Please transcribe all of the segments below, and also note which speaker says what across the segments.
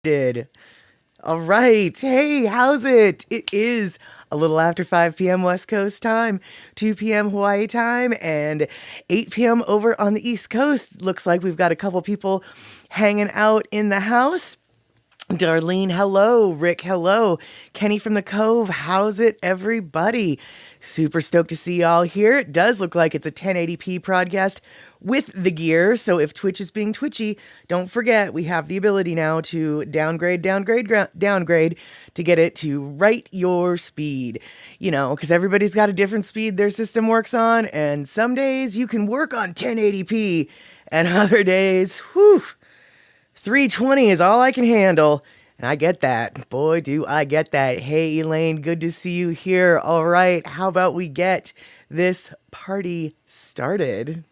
Speaker 1: started. All right. Hey, how's it? It is a little after 5 p.m. West Coast time, 2 p.m. Hawaii time, and 8 p.m. over on the East Coast. Looks like we've got a couple people hanging out in the house. Darlene, hello. Rick, hello. Kenny from the Cove, how's it, everybody? Super stoked to see y'all here. It does look like it's a 1080p broadcast with the gear, so if Twitch is being twitchy, don't forget we have the ability now to downgrade to get it to right your speed. You know, because everybody's got a different speed their system works on, and some days you can work on 1080p, and other days, whew, 320 is all I can handle, and I get that. Boy, do I get that. Hey, Elaine, good to see you here. All right, how about we get this party started?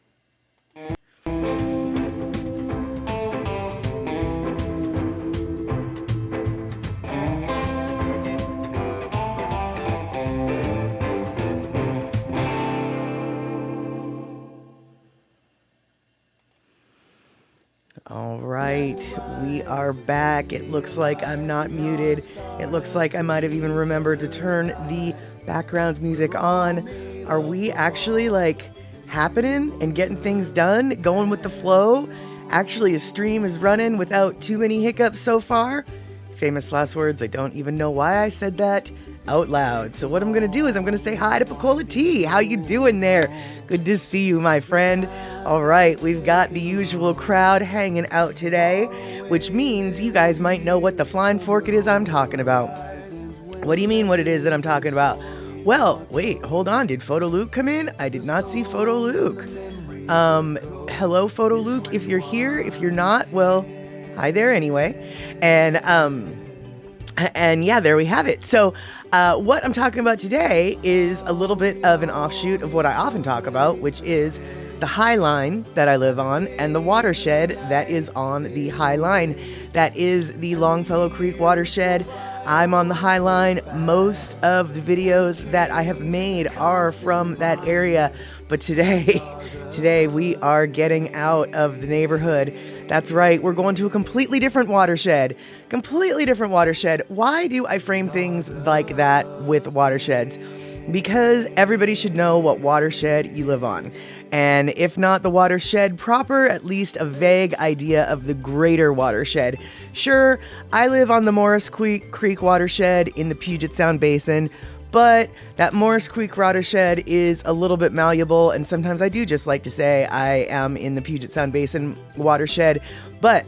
Speaker 1: All right, we are back. It looks like I'm not muted. It looks like I might have even remembered to turn the background music on. Are we actually happening and getting things done, going with the flow? Actually, a stream is running without too many hiccups so far. Famous last words. I don't even know why I said that out loud. So what I'm going to do is I'm going to say hi to Pecola T. How you doing there? Good to see you, my friend. All right, we've got the usual crowd hanging out today, which means you guys might know what the flying fork it is I'm talking about. What do you mean what it is that I'm talking about? Well, wait, hold on. Did Photo Luke come in? I did not see Photo Luke. Hello, Photo Luke, if you're here. If you're not, well, hi there anyway. And yeah, there we have it. So what I'm talking about today is a little bit of an offshoot of what I often talk about, which is the High Line that I live on and the watershed that is on the High Line. That is the Longfellow Creek watershed. I'm on the High Line. Most of the videos that I have made are from that area. But today we are getting out of the neighborhood. That's right, we're going to a completely different watershed. Why do I frame things like that with watersheds? Because everybody should know what watershed you live on. And if not the watershed proper, at least a vague idea of the greater watershed. Sure, I live on the Morris Creek watershed in the Puget Sound Basin, but that Morris Creek watershed is a little bit malleable, and sometimes I do just like to say I am in the Puget Sound Basin watershed. But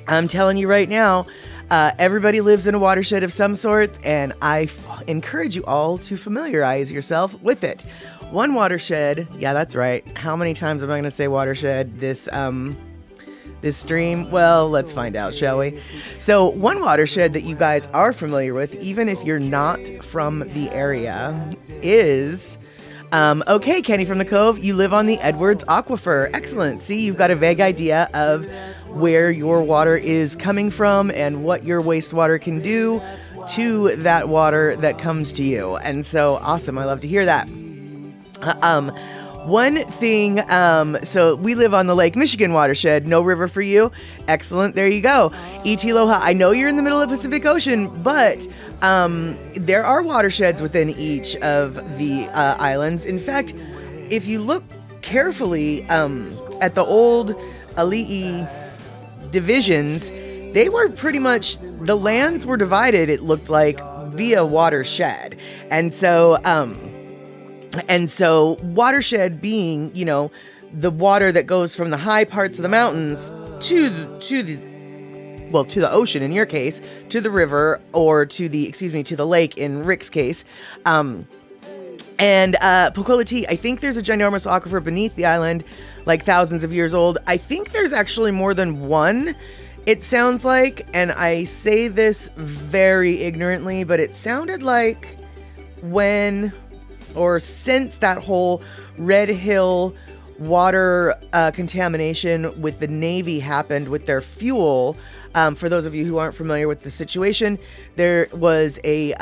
Speaker 1: I'm telling you right now, everybody lives in a watershed of some sort, and I encourage you all to familiarize yourself with it. One watershed, yeah, that's right. How many times am I going to say watershed this stream? Well, let's find out, shall we? So one watershed that you guys are familiar with, even if you're not from the area, is... okay, Kenny from the Cove, you live on the Edwards Aquifer. Excellent. See, you've got a vague idea of where your water is coming from and what your wastewater can do to that water that comes to you. And so, awesome. I love to hear that. One thing, so we live on the Lake Michigan watershed, no river for you. Excellent, there you go. E.T. Loha, I know you're in the middle of the Pacific Ocean, but there are watersheds within each of the islands. In fact, if you look carefully at the old Ali'i divisions, they were pretty much, the lands were divided, it looked like, via watershed. And so watershed being, you know, the water that goes from the high parts of the mountains to the ocean in your case, to the river, or to the lake in Rick's case. And Pecola T, I think there's a ginormous aquifer beneath the island, like thousands of years old. I think there's actually more than one, it sounds like, and I say this very ignorantly, but it sounded like since that whole Red Hill water contamination with the Navy happened with their fuel. For those of you who aren't familiar with the situation, there was a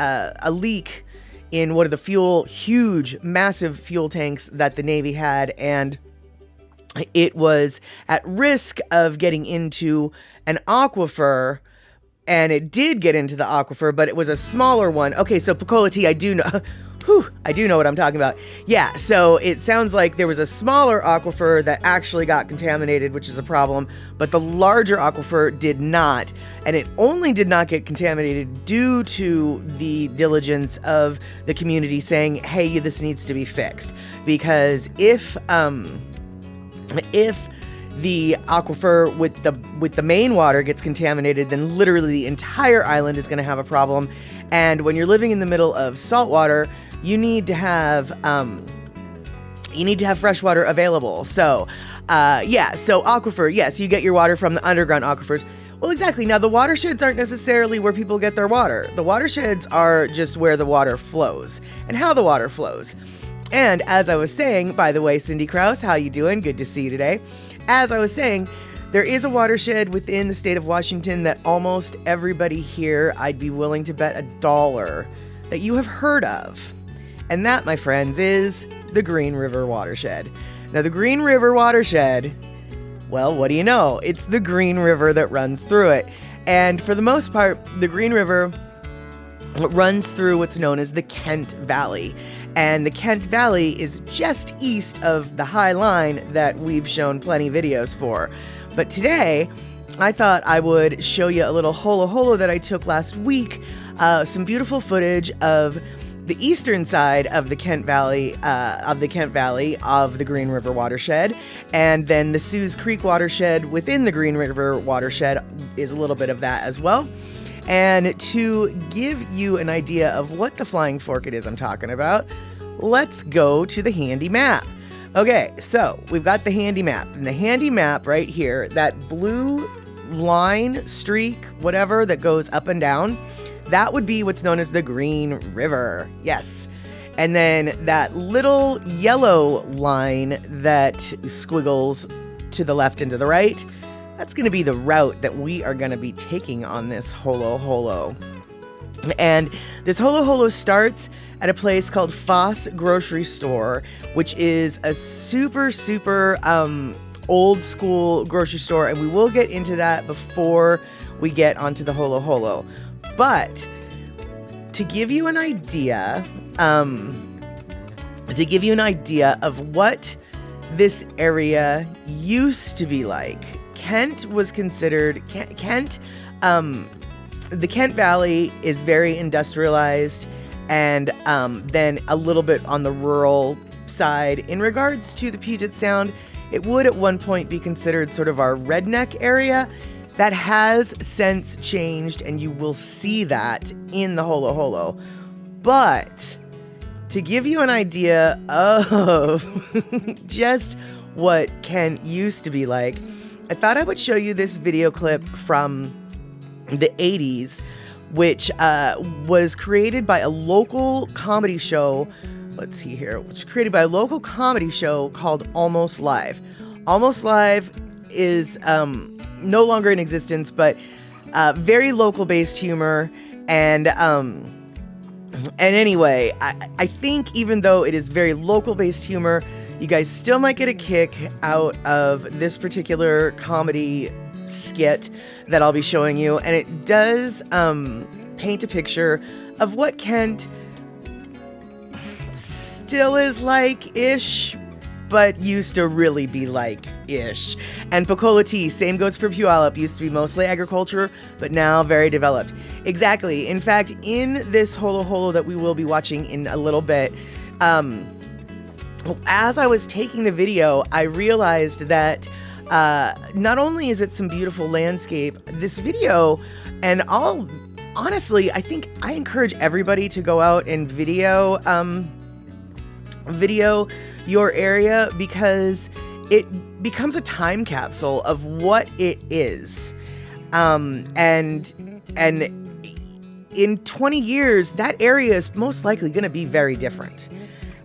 Speaker 1: leak in one of the huge, massive fuel tanks that the Navy had, and it was at risk of getting into an aquifer and it did get into the aquifer, but it was a smaller one. Okay, so Pecola Tea, I do know. I do know what I'm talking about. Yeah, so it sounds like there was a smaller aquifer that actually got contaminated, which is a problem, but the larger aquifer did not. And it only did not get contaminated due to the diligence of the community saying, hey, this needs to be fixed. Because if the aquifer with the main water gets contaminated, then literally the entire island is going to have a problem. And when you're living in the middle of salt water, you need to have fresh water available. So, so aquifer, yes, you get your water from the underground aquifers. Well, exactly. Now, the watersheds aren't necessarily where people get their water. The watersheds are just where the water flows and how the water flows. And as I was saying, by the way, Cindy Krause, how you doing? Good to see you today. As I was saying, there is a watershed within the state of Washington that almost everybody here, I'd be willing to bet $1 that you have heard of. And that, my friends, is the Green River Watershed. Now, the Green River Watershed, well, what do you know? It's the Green River that runs through it. And for the most part, the Green River runs through what's known as the Kent Valley. And the Kent Valley is just east of the High Line that we've shown plenty videos for. But today, I thought I would show you a little holo holo that I took last week. Some beautiful footage of the eastern side of the Kent Valley, of the Green River Watershed. And then the Sue's Creek Watershed within the Green River Watershed is a little bit of that as well. And to give you an idea of what the flying fork it is I'm talking about, let's go to the handy map. Okay, so we've got the handy map. And the handy map right here, that blue line, streak, whatever, that goes up and down, that would be what's known as the Green River. Yes. And then that little yellow line that squiggles to the left and to the right, that's going to be the route that we are going to be taking on this holo holo. And this holo holo starts at a place called Foss Grocery Store, which is a super old school grocery store, and we will get into that before we get onto the holo holo. But to give you an idea, of what this area used to be like, Kent was considered, the Kent Valley is very industrialized, and then a little bit on the rural side. In regards to the Puget Sound, it would at one point be considered sort of our redneck area. That has since changed, and you will see that in the holo holo. But to give you an idea of just what Kent used to be like, I thought I would show you this video clip from the 80s, which was created by a local comedy show. Let's see here. Which was created by a local comedy show called Almost Live. Almost Live is no longer in existence, but very local-based humor. And anyway, I think even though it is very local-based humor, you guys still might get a kick out of this particular comedy skit that I'll be showing you. And it does paint a picture of what Kent still is like-ish, but used to really be like-ish. And Pecola Tea, same goes for Puyallup, used to be mostly agriculture, but now very developed. Exactly. In fact, in this holo holo that we will be watching in a little bit, as I was taking the video, I realized that not only is it some beautiful landscape, this video, and honestly, I think I encourage everybody to go out and video your area, because it becomes a time capsule of what it is. And in 20 years, that area is most likely going to be very different.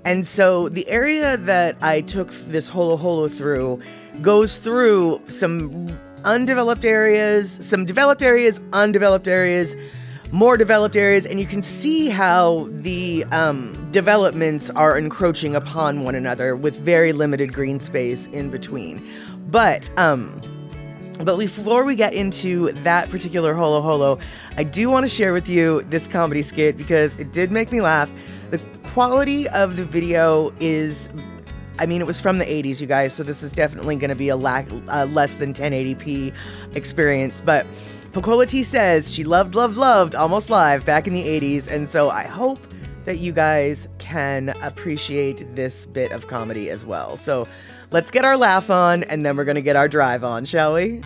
Speaker 1: And so the area that I took this holo holo through goes through some undeveloped areas, some developed areas, undeveloped areas, more developed areas, and you can see how the developments are encroaching upon one another with very limited green space in between. But But before we get into that particular Holo Holo, I do want to share with you this comedy skit because it did make me laugh. The quality of the video is, I mean, it was from the 80s, you guys, so this is definitely going to be a less than 1080p experience. But Pocola T says she loved Almost Live back in the 80s, and so I hope that you guys can appreciate this bit of comedy as well. So let's get our laugh on, and then we're going to get our drive on, shall we?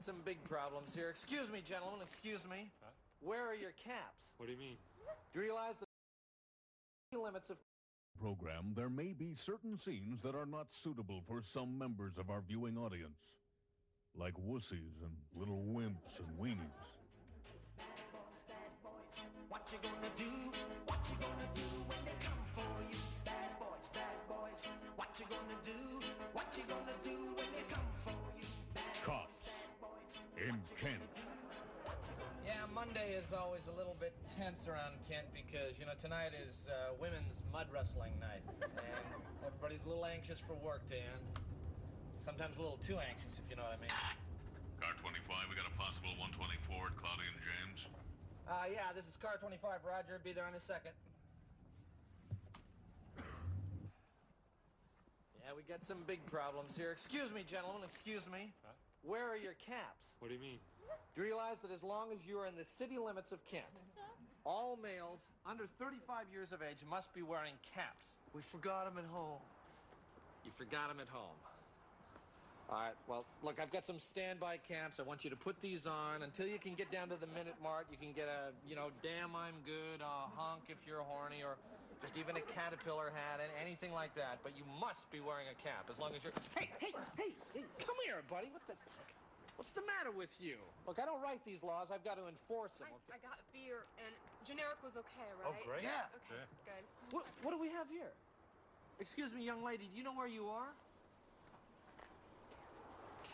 Speaker 2: Some big problems here. Excuse me, gentlemen, excuse me.
Speaker 3: Huh?
Speaker 2: Where are your caps?
Speaker 3: What do you mean?
Speaker 2: Do you realize the limits of...
Speaker 4: Program, there may be certain scenes that are not suitable for some members of our viewing audience, like wussies and little wimps and weenies.
Speaker 5: Bad boys, what you gonna do? What you gonna do when they come for you? Bad boys, what you gonna do? What you gonna do when they come for you?
Speaker 4: Cops in Kent.
Speaker 2: Yeah, Monday is always a little bit tense around Kent because, you know, tonight is women's mud wrestling night. And everybody's a little anxious for work to end. Sometimes a little too anxious, if you know what I mean.
Speaker 4: Car 25, we got a possible 124 at Claudia and James.
Speaker 2: Yeah, this is car 25, Roger. Be there in a second. Yeah, we got some big problems here. Excuse me, gentlemen, excuse me.
Speaker 3: Huh?
Speaker 2: Where are your caps?
Speaker 3: What do you mean?
Speaker 2: Do you realize that as long as you are in the city limits of Kent, all males under 35 years of age must be wearing caps?
Speaker 5: We forgot them at home.
Speaker 2: You forgot them at home. All right, well, look, I've got some standby caps. I want you to put these on. Until you can get down to the minute mark, you can get a, you know, damn I'm good, a honk if you're horny, or just even a caterpillar hat, and anything like that. But you must be wearing a cap as long as you're... Hey, come here, buddy. What's the matter with you? Look, I don't write these laws. I've got to enforce them.
Speaker 6: I got beer, and generic was okay, right?
Speaker 3: Oh, great.
Speaker 2: Yeah.
Speaker 6: Okay, good.
Speaker 2: What do we have here? Excuse me, young lady, do you know where you are?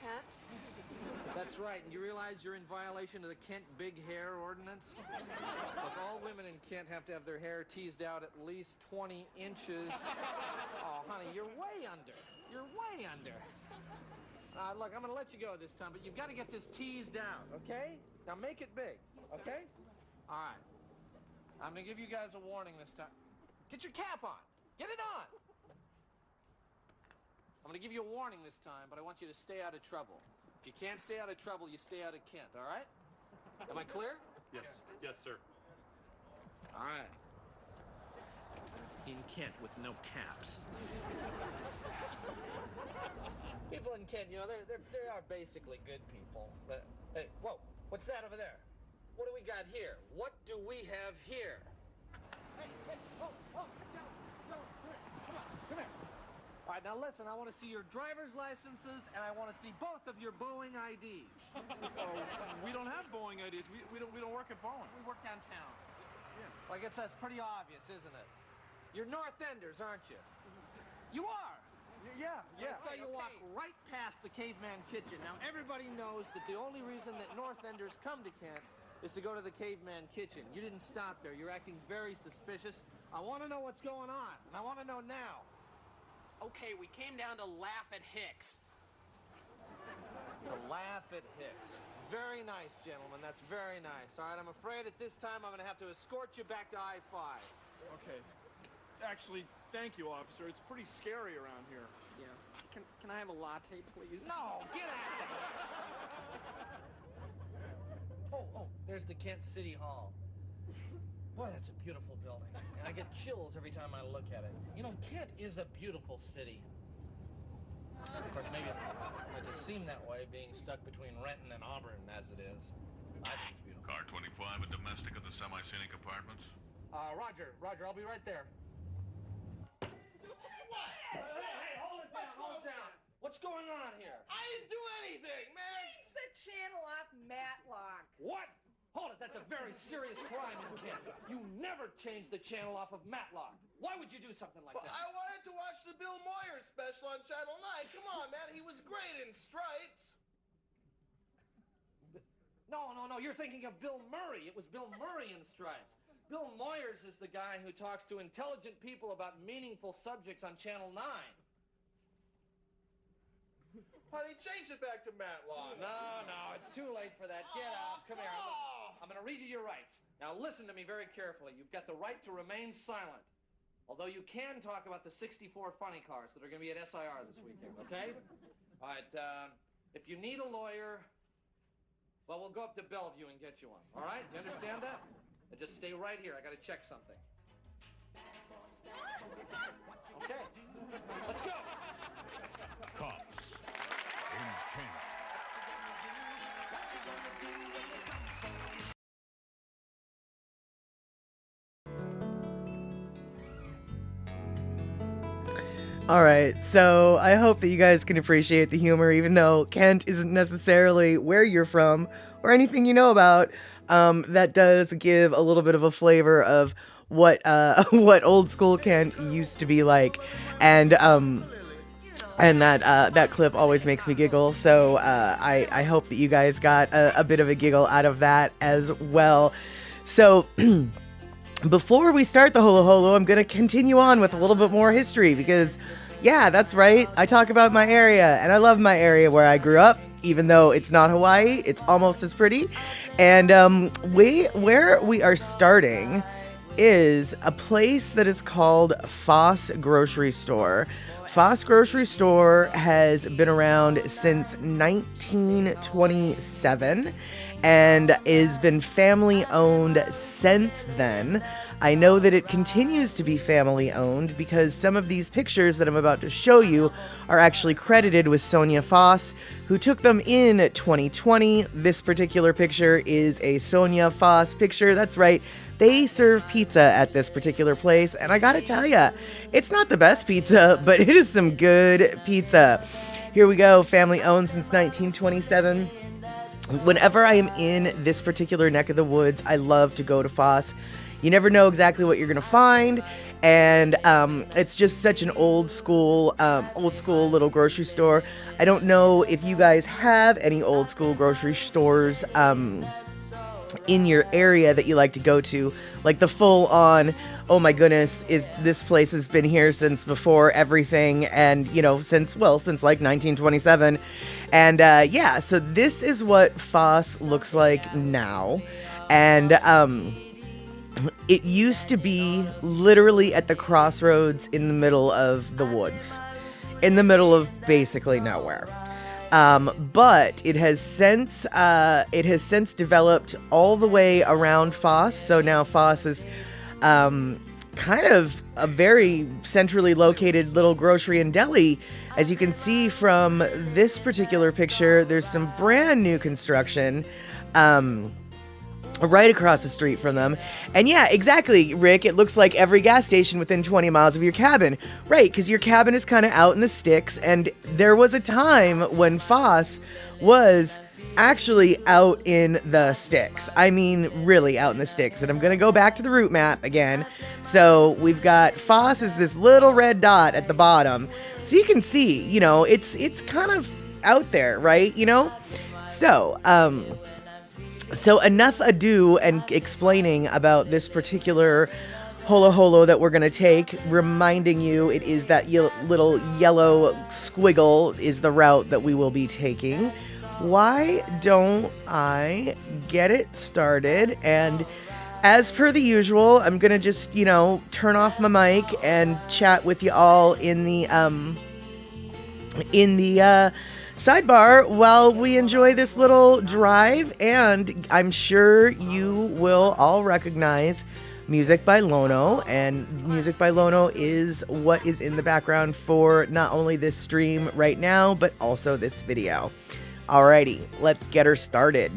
Speaker 6: Kent?
Speaker 2: That's right, and you realize you're in violation of the Kent Big Hair Ordinance? Look, all women in Kent have to have their hair teased out at least 20 inches. Oh, honey, you're way under. You're way under. Look, I'm going to let you go this time, but you've got to get this teased out, okay? Now make it big, okay? All right. I'm going to give you guys a warning this time. Get your cap on. Get it on. I'm going to give you a warning this time, but I want you to stay out of trouble. If you can't stay out of trouble, you stay out of Kent, all right? Am I clear?
Speaker 3: Yes. Yes, sir.
Speaker 2: All right. In Kent with no caps. People in Kent, you know, they are basically good people. But, hey, whoa, what's that over there? What do we got here? What do we have here? Hey, oh, come on, come here. All right, now listen, I want to see your driver's licenses, and I want to see both of your Boeing IDs.
Speaker 7: Oh, we don't have Boeing IDs. We don't work at Boeing.
Speaker 6: We work downtown.
Speaker 2: Well, I guess that's pretty obvious, isn't it? You're North Enders, aren't you? You are.
Speaker 7: Yeah.
Speaker 2: I saw you walk right past the Caveman Kitchen. Now, everybody knows that the only reason that North Enders come to Kent is to go to the Caveman Kitchen. You didn't stop there. You're acting very suspicious. I want to know what's going on, and I want to know now.
Speaker 6: Okay, we came down to laugh at Hicks.
Speaker 2: To laugh at Hicks. Very nice, gentlemen. That's very nice. All right, I'm afraid at this time I'm going to have to escort you back to I-5.
Speaker 7: Okay. Actually, thank you, officer. It's pretty scary around here.
Speaker 6: Yeah. Can I have a latte, please?
Speaker 2: No, get out of here. Oh, there's the Kent City Hall. Boy, that's a beautiful building. I get chills every time I look at it. You know, Kent is a beautiful city. Of course, maybe it might just seem that way, being stuck between Renton and Auburn as it is. I think it's beautiful.
Speaker 4: Car 25, a domestic of the semi-scenic apartments.
Speaker 2: Roger, I'll be right there. What? Hey, hold it down. What's going on here?
Speaker 3: I didn't do anything, man.
Speaker 8: Change the channel off Matlock.
Speaker 2: What? Hold it, that's a very serious crime in Kent. You never change the channel off of Matlock. Why would you do something like
Speaker 3: Well,
Speaker 2: that?
Speaker 3: I wanted to watch the Bill Moyer special on Channel 9. Come on, man. He was great in Stripes.
Speaker 2: No, you're thinking of Bill Murray. It was Bill Murray in Stripes. Bill Moyers is the guy who talks to intelligent people about meaningful subjects on Channel 9.
Speaker 3: Honey, change it back to Matlock.
Speaker 2: No, it's too late for that. Get out. Come here. I'm going to read you your rights. Now listen to me very carefully. You've got the right to remain silent. Although you can talk about the 64 funny cars that are going to be at SIR this weekend, okay? All right, if you need a lawyer, well, we'll go up to Bellevue and get you one, all right? You understand that? And just stay right here. I got to check something. Okay, let's go.
Speaker 4: Cops in Kent.
Speaker 1: All right, so I hope that you guys can appreciate the humor, even though Kent isn't necessarily where you're from or anything you know about. That does give a little bit of a flavor of what what old school Kent used to be like, and that clip always makes me giggle. So I hope that you guys got a bit of a giggle out of that as well. So. Before we start the Holo Holo, I'm going to continue on with a little bit more history because, yeah, that's right. I talk about my area, and I love my area where I grew up, even though it's not Hawaii. It's almost as pretty. And where we are starting is a place that is called Foss Grocery Store. Foss Grocery Store has been around since 1927 and has been family owned since then. I know that it continues to be family owned because some of these pictures that I'm about to show you are actually credited with Sonia Foss, who took them in 2020. This particular picture is a Sonia Foss picture. That's right. They serve pizza at this particular place, and I gotta tell ya, it's not the best pizza, but it is some good pizza. Here we go, family owned since 1927. Whenever I am in this particular neck of the woods, I love to go to Foss. You never know exactly what you're gonna find, and it's just such an old school little grocery store. I don't know if you guys have any old school grocery stores in your area that you like to go to, like the full on, oh my goodness, this place has been here since before everything, and since like 1927. And so this is what Foss looks like now. And it used to be literally at the crossroads in the middle of the woods, in the middle of basically nowhere. But it has since developed all the way around Foss. So now Foss is kind of a very centrally located little grocery and deli. As you can see from this particular picture, there's some brand new construction right across the street from them. And yeah, exactly, Rick, it looks like every gas station within 20 miles of your cabin. Right, because your cabin is kind of out in the sticks, and there was a time when Foss was actually out in the sticks. I mean, really out in the sticks. And I'm going to go back to the route map again. So we've got Foss is this little red dot at the bottom. So you can see, it's kind of out there, right? So enough ado and explaining about this particular Holo Holo that we're going to take, reminding you it is that little yellow squiggle is the route that we will be taking. Why don't I get it started? And as per the usual, I'm going to just, turn off my mic and chat with you all in the sidebar while we enjoy this little drive. And I'm sure you will all recognize music by Lono, and music by Lono is what is in the background for not only this stream right now, but also this video. Alrighty, let's get her started.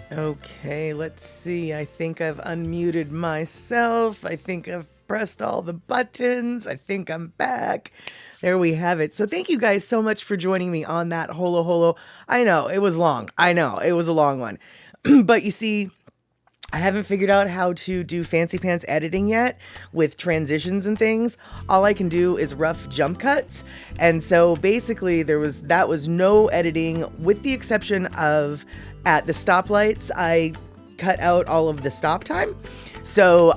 Speaker 1: Okay, let's see. I think I've unmuted myself. I think I've pressed all the buttons. I think I'm back. There we have it. So thank you guys so much for joining me on that Holo Holo. I know it was long. I know it was a long one. But you see, I haven't figured out how to do fancy pants editing yet with transitions and things. All I can do is rough jump cuts. And so basically that was no editing, with the exception of at the stoplights, I cut out all of the stop time. So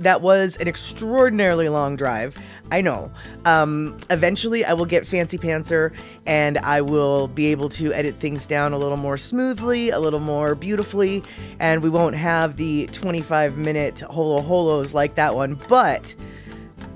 Speaker 1: that was an extraordinarily long drive. I know. Eventually I will get fancy pantser and I will be able to edit things down a little more smoothly, a little more beautifully, and we won't have the 25-minute holo holos like that one. But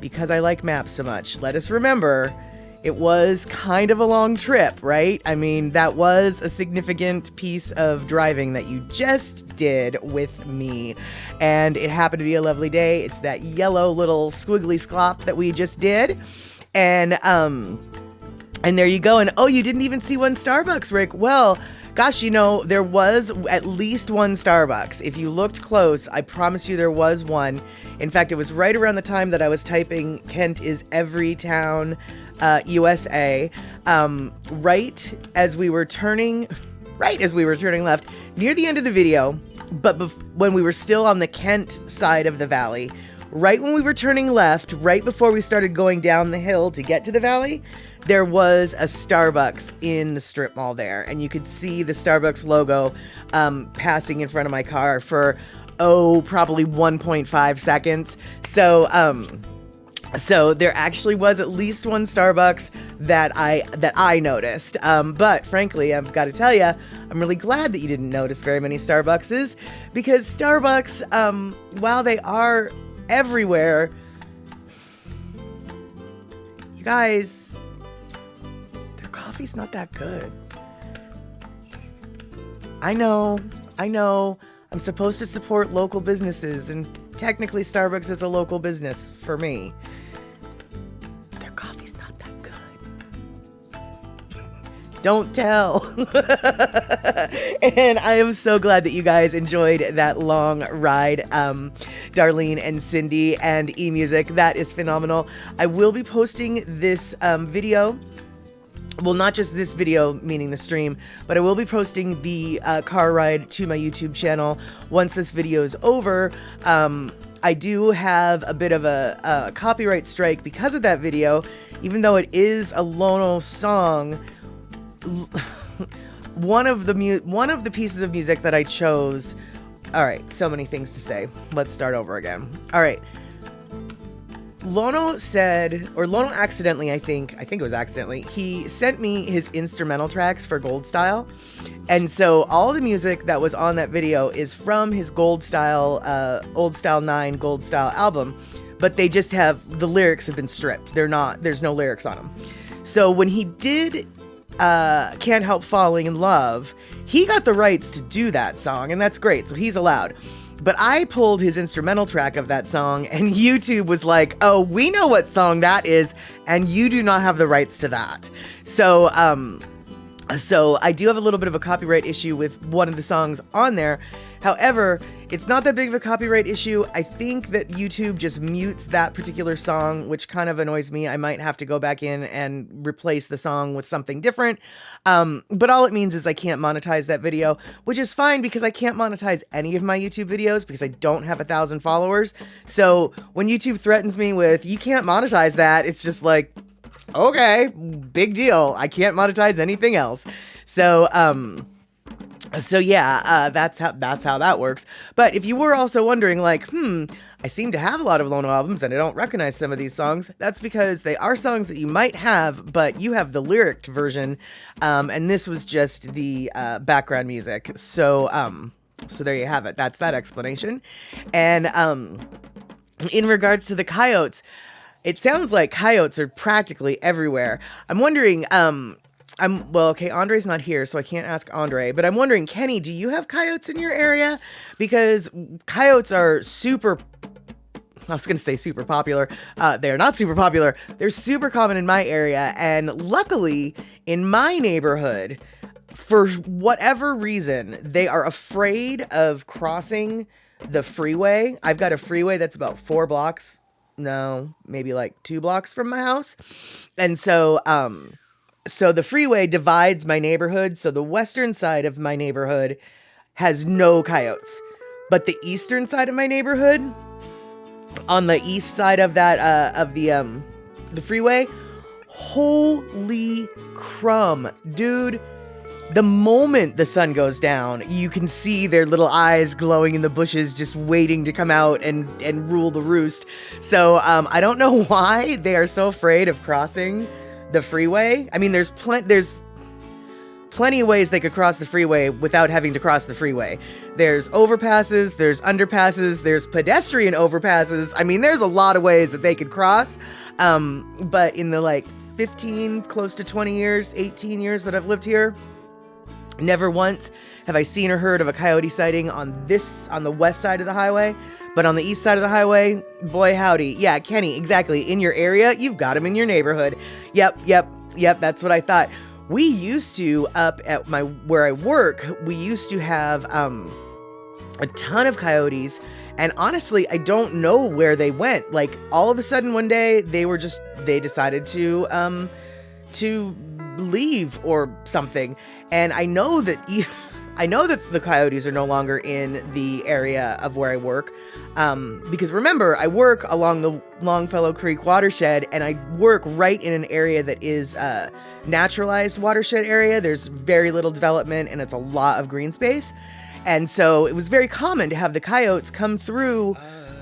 Speaker 1: because I like maps so much, let us remember it was kind of a long trip, right? I mean, that was a significant piece of driving that you just did with me. And it happened to be a lovely day. It's that yellow little squiggly sklop that we just did. And there you go. And oh, you didn't even see one Starbucks, Rick. Well, gosh, there was at least one Starbucks. If you looked close, I promise you there was one. In fact, it was right around the time that I was typing Kent is Everytown USA, right as we were turning left near the end of the video, but when we were still on the Kent side of the valley, right when we were turning left, right before we started going down the hill to get to the valley, there was a Starbucks in the strip mall there, and you could see the Starbucks logo passing in front of my car for probably 1.5 seconds. So there actually was at least one Starbucks that I noticed. But frankly, I've got to tell you, I'm really glad that you didn't notice very many Starbuckses, because Starbucks, while they are everywhere, you guys, their coffee's not that good. I know. I'm supposed to support local businesses, and technically Starbucks is a local business for me. Their coffee's not that good. Don't tell. And I am so glad that you guys enjoyed that long ride. Darlene and Cindy and eMusic, that is phenomenal. I will be posting this video. Well, not just this video, meaning the stream, but I will be posting the car ride to my YouTube channel once this video is over. I do have a bit of a copyright strike because of that video, even though it is a Lono song. One of the pieces of music that I chose. All right, so many things to say. Let's start over again. All right. Lono accidentally, I think it was accidentally, he sent me his instrumental tracks for Gold Style. And so all the music that was on that video is from his Gold Style, Old Style 9 Gold Style album, but they just the lyrics have been stripped. There's no lyrics on them. So when he did Can't Help Falling in Love, he got the rights to do that song, and that's great. So he's allowed. But I pulled his instrumental track of that song, and YouTube was like, oh, we know what song that is, and you do not have the rights to that. So I do have a little bit of a copyright issue with one of the songs on there. However, it's not that big of a copyright issue. I think that YouTube just mutes that particular song, which kind of annoys me. I might have to go back in and replace the song with something different. But all it means is I can't monetize that video, which is fine because I can't monetize any of my YouTube videos because I don't have 1,000 followers. So when YouTube threatens me with, you can't monetize that, it's just like, okay, big deal. I can't monetize anything else. So yeah, that's how that works. But if you were also wondering, like, I seem to have a lot of Lono albums and I don't recognize some of these songs, that's because they are songs that you might have, but you have the lyric version, and this was just the background music. So there you have it. That's that explanation. And in regards to the coyotes, it sounds like coyotes are practically everywhere. I'm wondering, okay, Andre's not here, so I can't ask Andre, but I'm wondering, Kenny, do you have coyotes in your area? Because coyotes are I was going to say super popular. They're not super popular. They're super common in my area, and luckily, in my neighborhood, for whatever reason, they are afraid of crossing the freeway. I've got a freeway that's about 4 blocks. No, maybe like 2 blocks from my house. And so the freeway divides my neighborhood. So the western side of my neighborhood has no coyotes. But the eastern side of my neighborhood, on the east side of that of the freeway, holy crumb, dude. The moment the sun goes down, you can see their little eyes glowing in the bushes, just waiting to come out and rule the roost. So I don't know why they are so afraid of crossing the freeway. I mean, there's plenty of ways they could cross the freeway without having to cross the freeway. There's overpasses, there's underpasses, there's pedestrian overpasses. I mean, there's a lot of ways that they could cross. But in the like 15, close to 20 years, 18 years that I've lived here, never once have I seen or heard of a coyote sighting on the west side of the highway. But on the east side of the highway, boy howdy. Yeah, Kenny, exactly. In your area, you've got them in your neighborhood. Yep, that's what I thought. We used to, up at where I work, we used to have a ton of coyotes. And honestly, I don't know where they went. Like, all of a sudden one day, they decided to leave or something. And I know that the coyotes are no longer in the area of where I work. Because remember, I work along the Longfellow Creek watershed, and I work right in an area that is a naturalized watershed area. There's very little development, and it's a lot of green space. And so it was very common to have the coyotes come through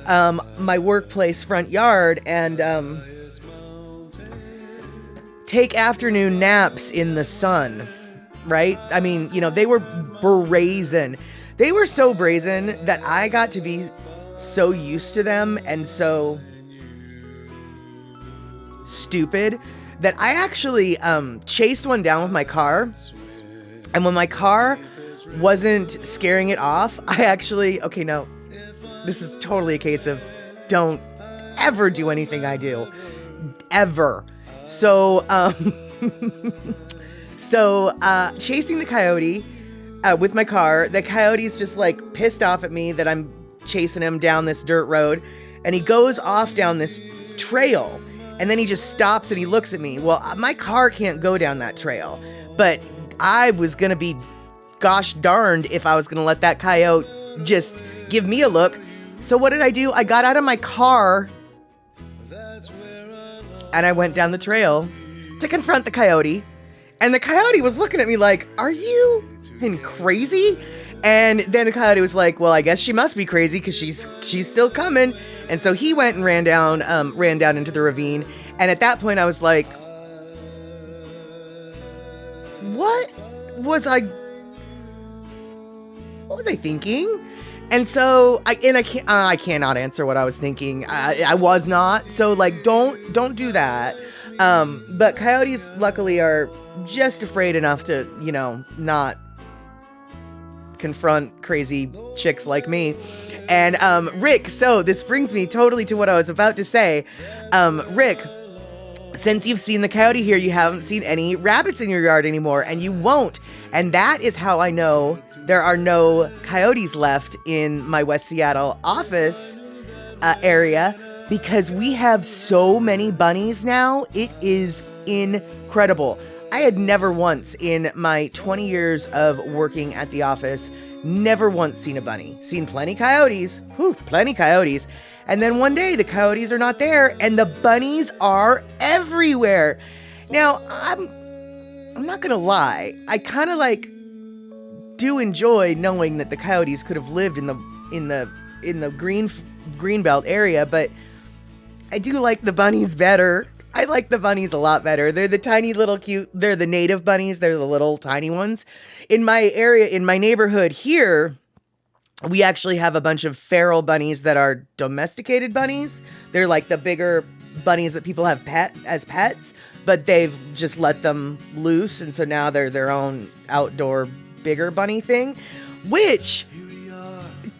Speaker 1: my workplace front yard and take afternoon naps in the sun, right? I mean, they were brazen. They were so brazen that I got to be so used to them and so stupid that I actually chased one down with my car. And when my car wasn't scaring it off, no, this is totally a case of don't ever do anything I do. Ever. So, chasing the coyote with my car, the coyote's just like pissed off at me that I'm chasing him down this dirt road, and he goes off down this trail, and then he just stops and he looks at me. Well, my car can't go down that trail, but I was gonna be gosh darned if I was gonna let that coyote just give me a look. So what did I do? I got out of my car and I went down the trail to confront the coyote. And the coyote was looking at me like, "Are you crazy?" And then the coyote was like, "Well, I guess she must be crazy because she's still coming." And so he went and ran down into the ravine. And at that point, I was like, "What was I thinking?" And so I cannot answer what I was thinking. I was not. So like, don't do that. But coyotes luckily are just afraid enough to, not confront crazy chicks like me. And Rick, so this brings me totally to what I was about to say. Rick, since you've seen the coyote here, you haven't seen any rabbits in your yard anymore, and you won't. And that is how I know there are no coyotes left in my West Seattle office area, because we have so many bunnies now. It is incredible. I had never once in my 20 years of working at the office, never once seen a bunny. Seen plenty coyotes. Plenty coyotes. And then one day the coyotes are not there and the bunnies are everywhere. Now, I'm not gonna lie. I kind of do enjoy knowing that the coyotes could have lived in the greenbelt area, but I do like the bunnies better. I like the bunnies a lot better. They're the tiny little cute, they're the native bunnies. They're the little tiny ones. In my area, in my neighborhood here, we actually have a bunch of feral bunnies that are domesticated bunnies. They're like the bigger bunnies that people have as pets, but they've just let them loose. And so now they're their own outdoor bigger bunny thing, which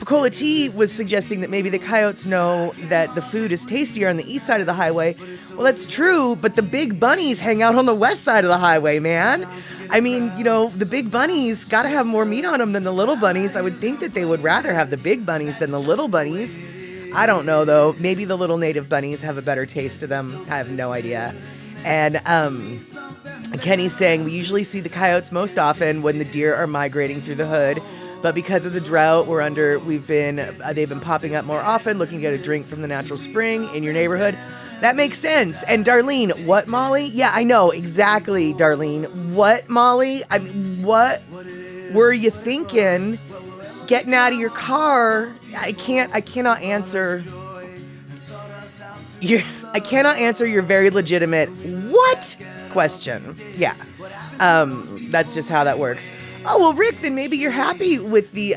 Speaker 1: Picola T was suggesting that maybe the coyotes know that the food is tastier on the east side of the highway. Well, that's true, but the big bunnies hang out on the west side of the highway, man. I mean, you know, the big bunnies got to have more meat on them than the little bunnies. I would think that they would rather have the big bunnies than the little bunnies. I don't know, though. Maybe the little native bunnies have a better taste to them. I have no idea. And Kenny's saying we usually see the coyotes most often when the deer are migrating through the hood. But because of the drought they've been popping up more often, looking to get a drink from the natural spring in your neighborhood. That makes sense. And Darlene, what, Molly? Yeah, I know, exactly, Darlene. What, Molly? I mean, what were you thinking getting out of your car? I cannot answer your very legitimate what question. Yeah. That's just how that works. Oh, well, Rick, then maybe you're happy with the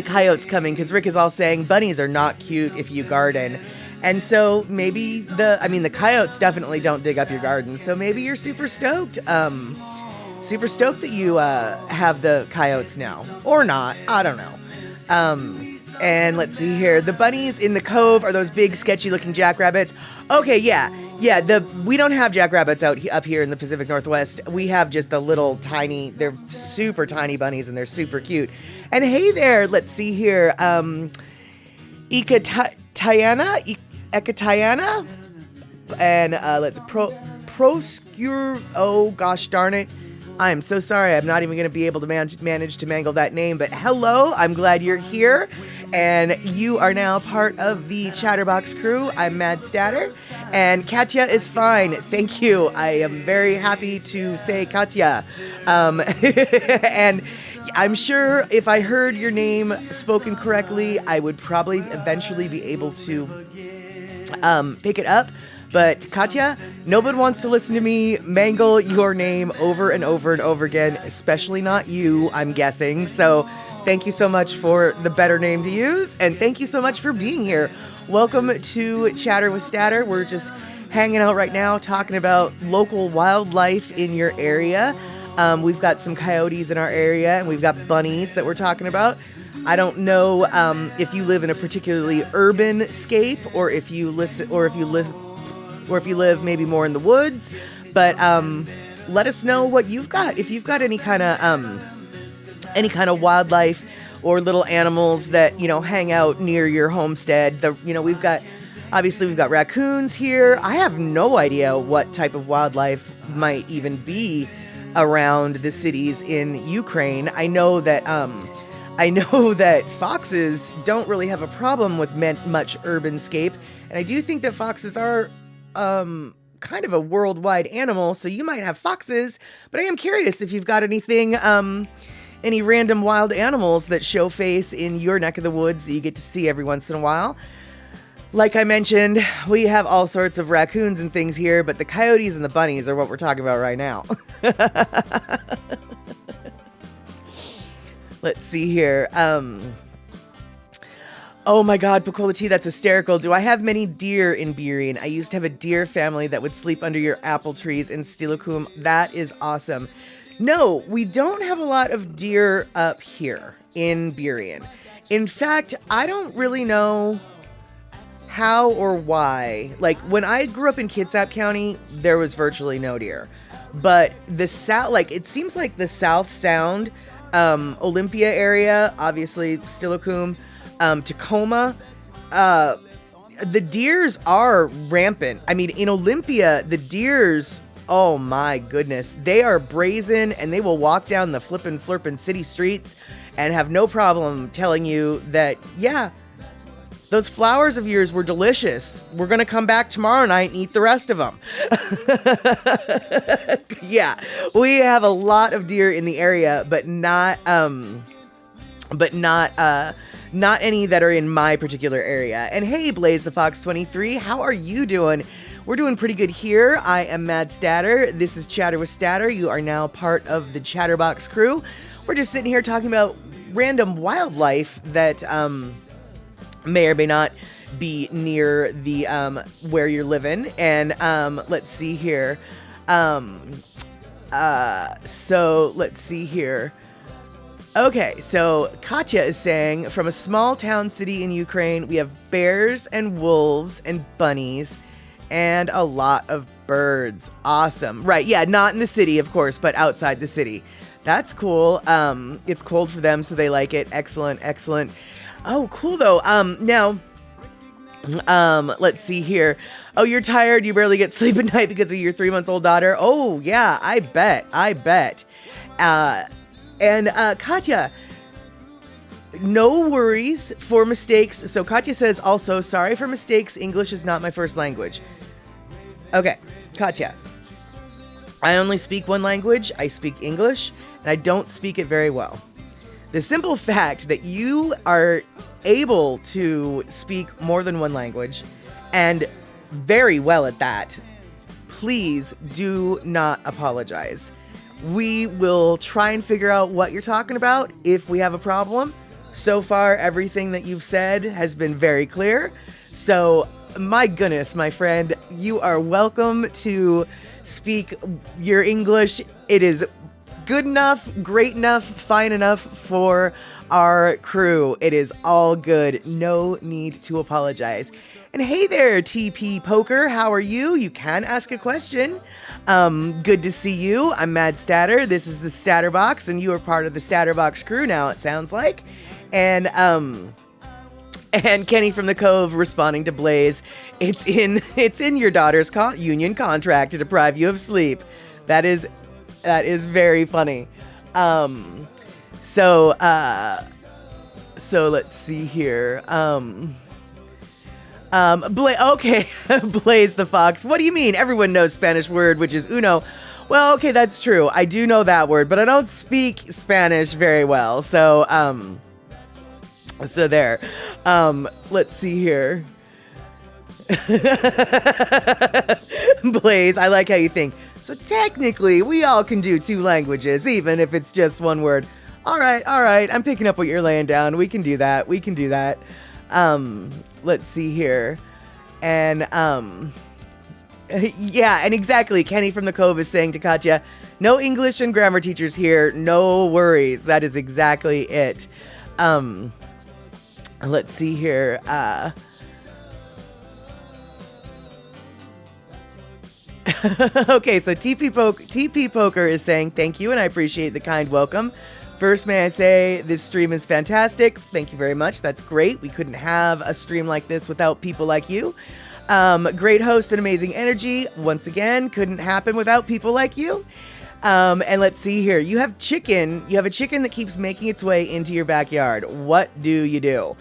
Speaker 1: coyotes coming, because Rick is all saying bunnies are not cute if you garden. And so maybe the coyotes definitely don't dig up your garden. So maybe you're super stoked that you have the coyotes now. Or not. I don't know. And let's see here. The bunnies in the cove are those big, sketchy-looking jackrabbits. Okay, yeah. We don't have jackrabbits up here in the Pacific Northwest. We have just the little tiny, they're super tiny bunnies, and they're super cute. And hey there, let's see here. Ekatayana, and let's proscure. Oh gosh darn it! I am so sorry. I'm not even going to be able to manage to mangle that name. But hello, I'm glad you're here, and you are now part of the Chatterbox crew. I'm Mad Statter, and Katya is fine. Thank you. I am very happy to say Katya, and I'm sure if I heard your name spoken correctly, I would probably eventually be able to pick it up. But Katya, nobody wants to listen to me mangle your name over and over and over again, especially not you, I'm guessing. So thank you so much for the better name to use, and thank you so much for being here. Welcome to Chatter with Statter. We're just hanging out right now talking about local wildlife in your area. We've got some coyotes in our area, and we've got bunnies that we're talking about. I don't know if you live in a particularly urban scape, or if you live maybe more in the woods. But let us know what you've got. If you've got any kind of wildlife or little animals that hang out near your homestead. We've got raccoons here. I have no idea what type of wildlife might even be around the cities in Ukraine. I know that foxes don't really have a problem with much urban scape, and I do think that foxes are kind of a worldwide animal, so you might have foxes, but I am curious if you've got anything, any random wild animals that show face in your neck of the woods that you get to see every once in a while. Like I mentioned, we have all sorts of raccoons and things here, but the coyotes and the bunnies are what we're talking about right now. Let's see here. Oh my God, Picola T, that's hysterical. Do I have many deer in Burien? I used to have a deer family that would sleep under your apple trees in Steilacoom. That is awesome. No, we don't have a lot of deer up here in Burien. In fact, I don't really know how or why. Like, when I grew up in Kitsap County, there was virtually no deer. But the south, it seems like the South Sound, Olympia area, obviously Steilacoom, Tacoma, the deers are rampant. I mean, in Olympia, the deers, oh my goodness, they are brazen, and they will walk down the flippin' flirpin' city streets and have no problem telling you that, yeah, those flowers of yours were delicious. We're going to come back tomorrow night and eat the rest of them. Yeah, we have a lot of deer in the area, but not any that are in my particular area. And hey, Blaze the Fox 23, how are you doing? We're doing pretty good here. I am Mad Statter. This is Chatter with Statter. You are now part of the Chatterbox crew. We're just sitting here talking about random wildlife that may or may not be near the where you're living. And let's see here. So let's see here. Okay, so Katya is saying, from a small town city in Ukraine, we have bears and wolves and bunnies and a lot of birds. Awesome. Right, yeah, not in the city, of course, but outside the city. That's cool. It's cold for them, so they like it. Excellent, excellent. Oh, cool, though. Now, let's see here. Oh, you're tired. You barely get sleep at night because of your 3-month-old daughter. Oh, yeah, I bet. And Katya, no worries for mistakes. So Katya says also, sorry for mistakes. English is not my first language. Okay, Katya, I only speak one language. I speak English, and I don't speak it very well. The simple fact that you are able to speak more than one language, and very well at that, please do not apologize. We will try and figure out what you're talking about if we have a problem. So far, everything that you've said has been very clear. So, my goodness, my friend, you are welcome to speak your English. It is good enough, great enough, fine enough for our crew. It is all good. No need to apologize. And hey there, TP Poker. How are you? You can ask a question. Good to see you. I'm Mad Statter. This is the Statterbox, and you are part of the Statterbox crew now, it sounds like. And Kenny from the Cove responding to Blaze. It's in your daughter's union contract to deprive you of sleep. That is very funny. So let's see here. Okay, Blaze the Fox. What do you mean? Everyone knows Spanish word, which is uno. Well, okay, that's true. I do know that word, but I don't speak Spanish very well. So there. Let's see here. Blaze, I like how you think. So technically, we all can do 2 languages, even if it's just one word. All right. I'm picking up what you're laying down. We can do that. Let's see here. And, yeah, and exactly. Kenny from the Cove is saying to Katya, no English and grammar teachers here. No worries. That is exactly it. Let's see here. Okay, so TP Poker is saying thank you, and I appreciate the kind welcome. First, may I say this stream is fantastic. Thank you very much. That's great. We couldn't have a stream like this without people like you. Great host and amazing energy. Once again, couldn't happen without people like you. And let's see here. You have a chicken that keeps making its way into your backyard. What do you do?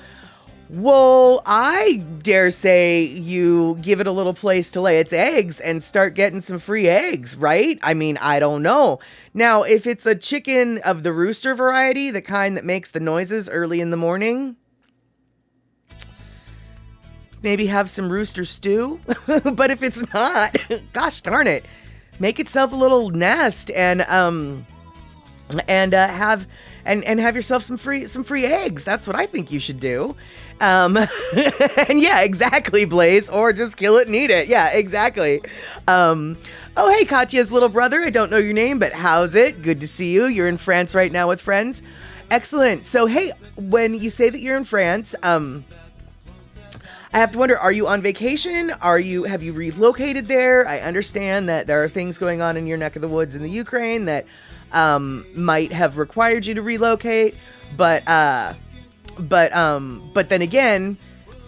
Speaker 1: Well, I dare say you give it a little place to lay its eggs and start getting some free eggs, right? I mean, I don't know. Now, if it's a chicken of the rooster variety, the kind that makes the noises early in the morning, maybe have some rooster stew. But if it's not, gosh darn it, make itself a little nest and have yourself some free eggs. That's what I think you should do. And yeah, exactly, Blaze, or just kill it and eat it. Yeah, exactly. Oh, hey, Katya's little brother. I don't know your name, but how's it? Good to see you. You're in France right now with friends. Excellent. So, hey, when you say that you're in France, I have to wonder, are you on vacation? Have you relocated there? I understand that there are things going on in your neck of the woods in the Ukraine that might have required you to relocate, but then again,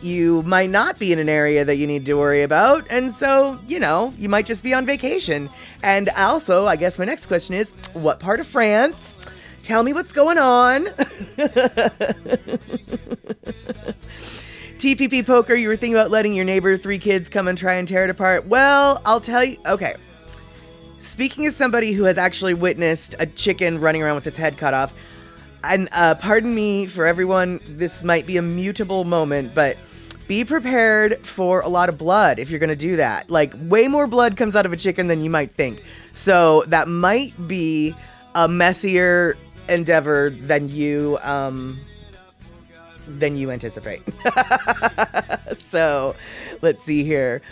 Speaker 1: you might not be in an area that you need to worry about, and so, you might just be on vacation. And also, I guess my next question is, what part of France? Tell me what's going on. TPP Poker, you were thinking about letting your neighbor 3 kids come and try and tear it apart. Well, I'll tell you, okay. Speaking as somebody who has actually witnessed a chicken running around with its head cut off, and pardon me for everyone, this might be a mutable moment, but be prepared for a lot of blood if you're going to do that. Like, way more blood comes out of a chicken than you might think. So that might be a messier endeavor than you anticipate. So let's see here.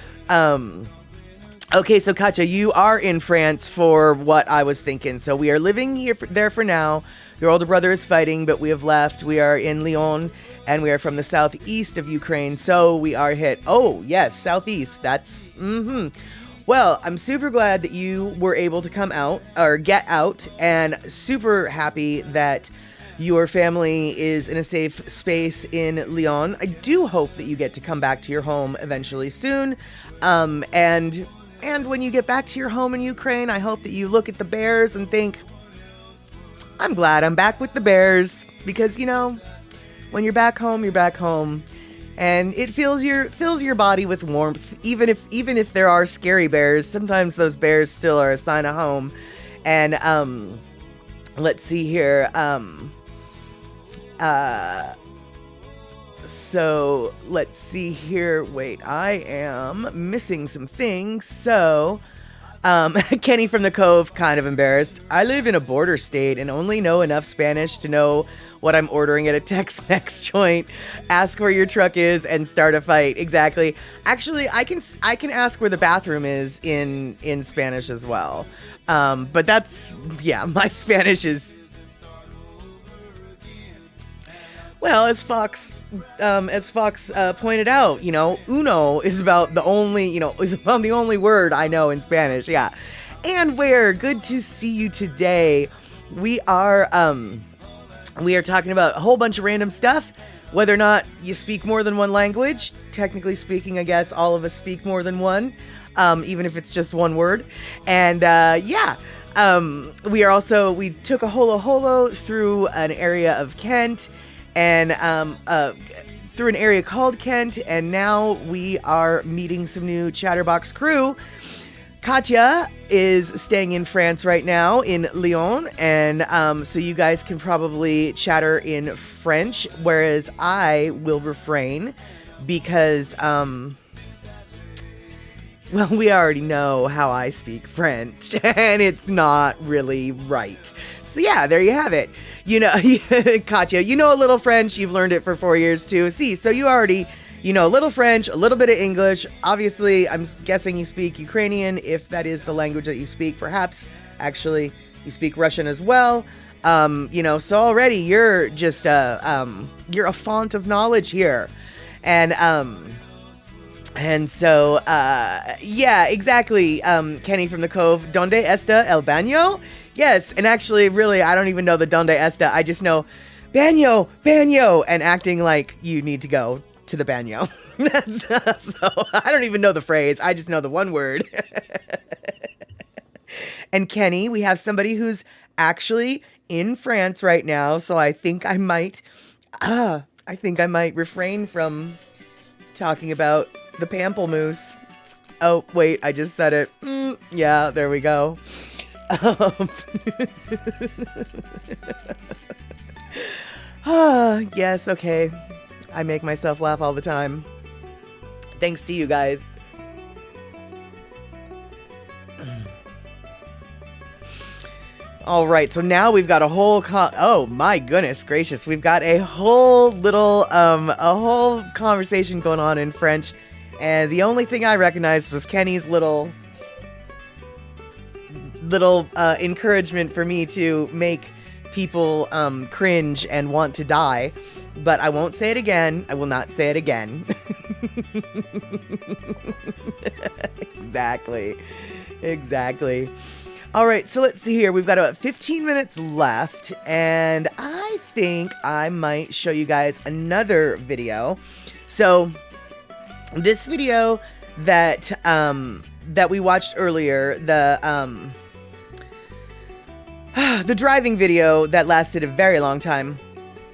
Speaker 1: Okay, so Katja, you are in France for what I was thinking. So we are living there for now. Your older brother is fighting, but we have left. We are in Lyon, and we are from the southeast of Ukraine. So we are hit. Oh, yes, southeast. That's, Well, I'm super glad that you were able to come out, or get out, and super happy that your family is in a safe space in Lyon. I do hope that you get to come back to your home eventually soon. And when you get back to your home in Ukraine, I hope that you look at the bears and think, I'm glad I'm back with the bears. Because, you know, when you're back home, you're back home. And it fills your body with warmth. Even if there are scary bears, sometimes those bears still are a sign of home. And let's see here. So let's see here. Wait, I am missing some things. So, Kenny from the Cove, kind of embarrassed. I live in a border state and only know enough Spanish to know what I'm ordering at a Tex-Mex joint. Ask where your truck is and start a fight. Exactly. Actually, I can ask where the bathroom is in Spanish as well. But that's, yeah, my Spanish is. Well, as Fox pointed out, you know, uno is about the only word I know in Spanish. Yeah. And where, good to see you today. We are talking about a whole bunch of random stuff, whether or not you speak more than one language. Technically speaking, I guess all of us speak more than one, even if it's just one word. And, we took a holo through an area of Kent, and through an area called Kent, and now we are meeting some new Chatterbox crew. Katja is staying in France right now, in Lyon, and so you guys can probably chatter in French, whereas I will refrain because, well, we already know how I speak French, and it's not really right. So yeah, there you have it. You know, Katja, you know a little French. You've learned it for 4 years too. See, so you already, you know, a little French, a little bit of English. Obviously, I'm guessing you speak Ukrainian, if that is the language that you speak. Perhaps, actually, you speak Russian as well. You know, so already you're just you're a font of knowledge here, and so, yeah, exactly, Kenny from the Cove. Donde está el baño? Yes, and actually, really, I don't even know the donde está. I just know baño, and acting like you need to go to the baño. So, I don't even know the phrase. I just know the one word. And Kenny, we have somebody who's actually in France right now, so I think I might refrain from talking about the pamplemousse. Oh, wait, I just said it. Yeah, there we go. Yes, okay. I make myself laugh all the time. Thanks to you guys. All right, so now we've got a whole oh my goodness gracious, we've got a whole little a whole conversation going on in French, and the only thing I recognized was Kenny's little encouragement for me to make people cringe and want to die. But I won't say it again. I will not say it again. Exactly. All right, so let's see here. We've got about 15 minutes left, and I think I might show you guys another video. So this video that we watched earlier, the driving video that lasted a very long time,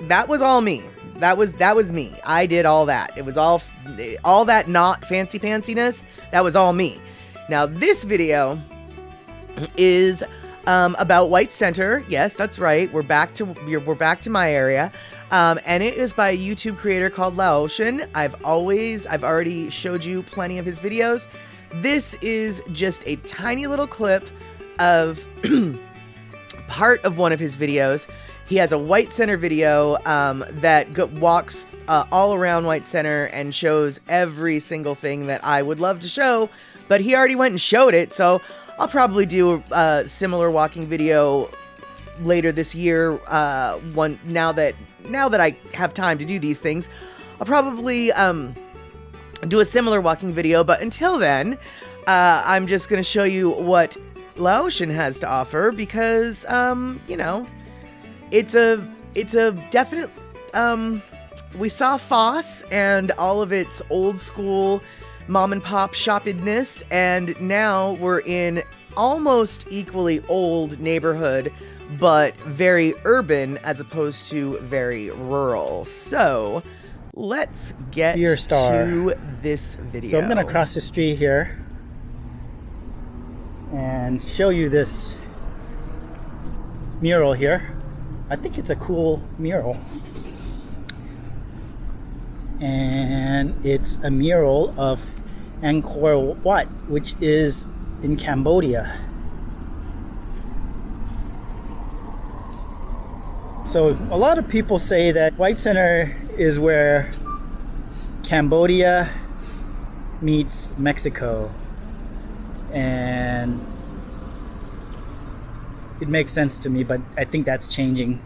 Speaker 1: that was all me. That was me. I did all that. It was all that not fancy pantsiness. That was all me. Now this video is about White Center. Yes, that's right. We're back to my area. And it is by a YouTube creator called LaoOcean. I've already showed you plenty of his videos. This is just a tiny little clip of part of one of his videos. He has a White Center video that walks all around White Center and shows every single thing that I would love to show, but he already went and showed it, so I'll probably do a similar walking video later this year. Now that I have time to do these things, I'll probably do a similar walking video. But until then, I'm just gonna show you what LaoOcean has to offer, because you know, it's a definite. We saw Foss and all of its old school mom and pop shoppiness, and now we're in almost equally old neighborhood, but very urban as opposed to very rural. So let's get to this video.
Speaker 9: So I'm gonna cross the street here and show you this mural here. I think it's a cool mural. And it's a mural of Angkor Wat, which is in Cambodia. So a lot of people say that White Center is where Cambodia meets Mexico, and it makes sense to me, but I think that's changing.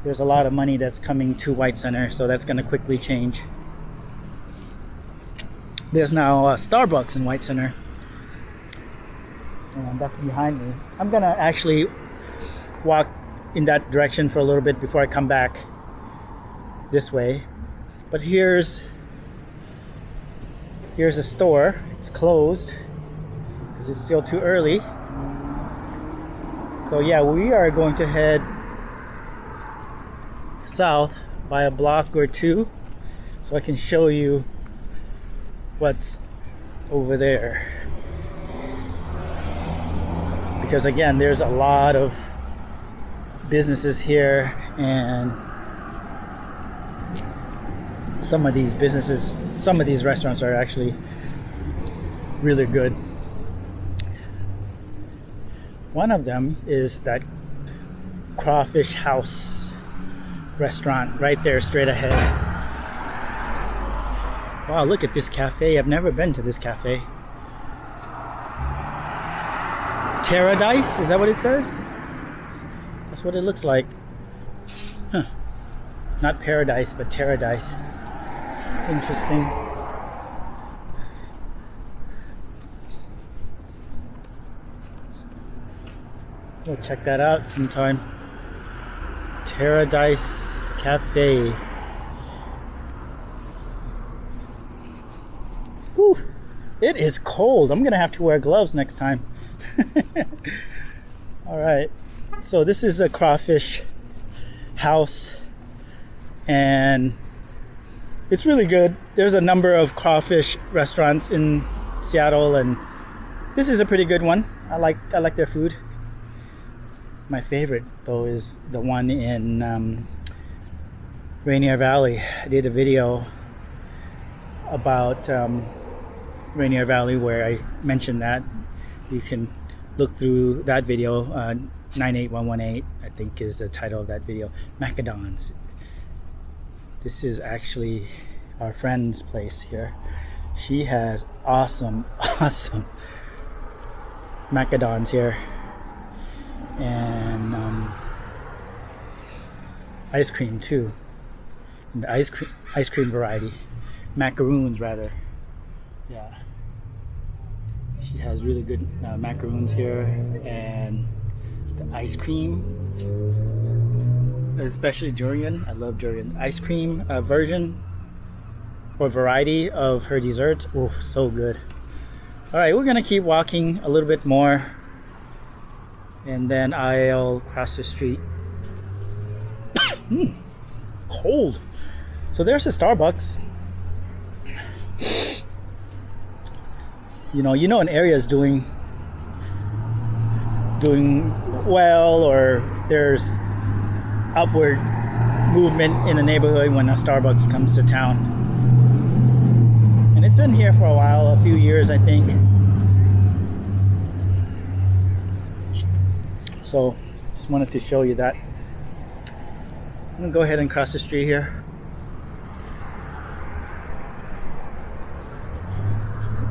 Speaker 9: There's a lot of money that's coming to White Center, so that's going to quickly change. There's now a Starbucks in White Center, and that's behind me. I'm going to actually walk in that direction for a little bit before I come back this way. But here's a store. It's closed because it's still too early. So yeah, we are going to head south by a block or two so I can show you what's over there, because again, there's a lot of businesses here, and some of these restaurants are actually really good. One of them is that Crawfish House restaurant right there straight ahead. Wow, look at this cafe. I've never been to this cafe. Paradise, is that what it says? That's what it looks like. Huh. Not paradise, but Paradise. Interesting. We'll check that out sometime. Paradise Cafe. Whew, it is cold. I'm gonna have to wear gloves next time. All right, so this is a Crawfish House, and it's really good. There's a number of crawfish restaurants in Seattle, and this is a pretty good one. I like their food. My favorite, though, is the one in Rainier Valley. I did a video about Rainier Valley where I mentioned that. You can look through that video. 98118, I think, is the title of that video. Macadons. This is actually our friend's place here. She has awesome Macadons here. And ice cream too, and the ice cream variety, macaroons rather. Yeah, she has really good macaroons here, and the ice cream, especially durian. I love durian ice cream version or variety of her desserts. Oh, so good. All right, we're gonna keep walking a little bit more, and then I'll cross the street. Cold. So there's a Starbucks. You know an area is doing well, or there's upward movement in the neighborhood when a Starbucks comes to town. And it's been here for a while, a few years, I think. So just wanted to show you that. I'm gonna go ahead and cross the street here.